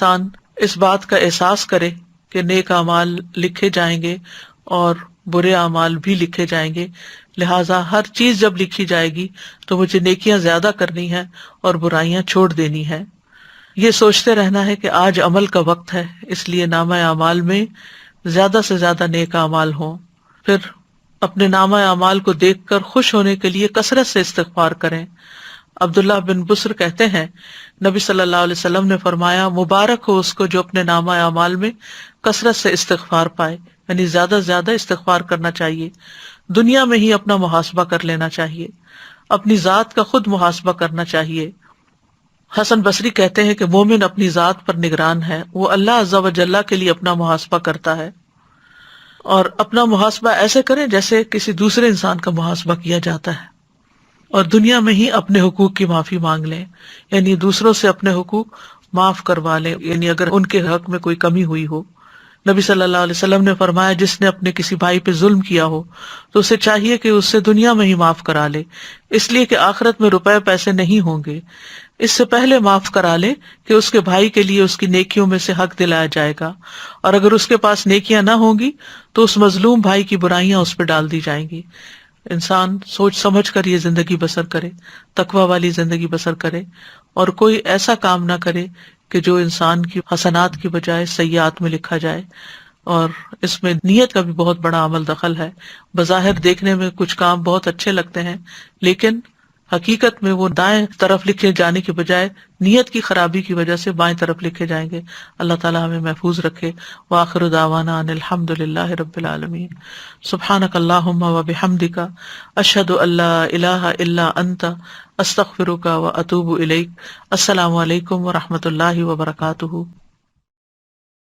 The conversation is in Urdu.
انسان اس بات کا احساس کرے کہ نیک اعمال لکھے جائیں گے اور برے اعمال بھی لکھے جائیں گے، لہٰذا ہر چیز جب لکھی جائے گی تو مجھے نیکیاں زیادہ کرنی ہے اور برائیاں چھوڑ دینی ہے۔ یہ سوچتے رہنا ہے کہ آج عمل کا وقت ہے، اس لیے نامہ اعمال میں زیادہ سے زیادہ نیک اعمال ہوں۔ پھر اپنے نامہ اعمال کو دیکھ کر خوش ہونے کے لیے کثرت سے استغفار کریں۔ عبداللہ بن بسر کہتے ہیں نبی صلی اللہ علیہ وسلم نے فرمایا، مبارک ہو اس کو جو اپنے نامہ اعمال میں کثرت سے استغفار پائے، یعنی زیادہ سے زیادہ استغفار کرنا چاہیے۔ دنیا میں ہی اپنا محاسبہ کر لینا چاہیے، اپنی ذات کا خود محاسبہ کرنا چاہیے۔ حسن بصری کہتے ہیں کہ مومن اپنی ذات پر نگران ہے، وہ اللہ عز و جل کے لیے اپنا محاسبہ کرتا ہے، اور اپنا محاسبہ ایسے کریں جیسے کسی دوسرے انسان کا محاسبہ کیا جاتا ہے، اور دنیا میں ہی اپنے حقوق کی معافی مانگ لیں، یعنی دوسروں سے اپنے حقوق معاف کروا لیں، یعنی اگر ان کے حق میں کوئی کمی ہوئی ہو۔ نبی صلی اللہ علیہ وسلم نے فرمایا، جس نے اپنے کسی بھائی پہ ظلم کیا ہو تو اسے چاہیے کہ اس سے دنیا میں ہی معاف کرا لے، اس لیے کہ آخرت میں روپے پیسے نہیں ہوں گے، اس سے پہلے معاف کرا لے کہ اس کے بھائی کے لیے اس کی نیکیوں میں سے حق دلایا جائے گا، اور اگر اس کے پاس نیکیاں نہ ہوں گی تو اس مظلوم بھائی کی برائیاں اس پہ ڈال دی جائیں گی۔ انسان سوچ سمجھ کر یہ زندگی بسر کرے، تقوی والی زندگی بسر کرے، اور کوئی ایسا کام نہ کرے کہ جو انسان کی حسنات کی بجائے سیئات میں لکھا جائے۔ اور اس میں نیت کا بھی بہت بڑا عمل دخل ہے۔ بظاہر دیکھنے میں کچھ کام بہت اچھے لگتے ہیں، لیکن حقیقت میں وہ دائیں طرف لکھے جانے کے بجائے نیت کی خرابی کی وجہ سے بائیں طرف لکھے جائیں گے۔ اللہ تعالیٰ ہمیں محفوظ رکھے۔ وآخر دعوانا ان الحمد للہ رب العالمین۔ سبحانک اللہم وبحمدک، اشہد ان لا الہ الا انت، استغفرک واتوب الیک۔ السلام علیکم ورحمۃ اللہ وبرکاتہ۔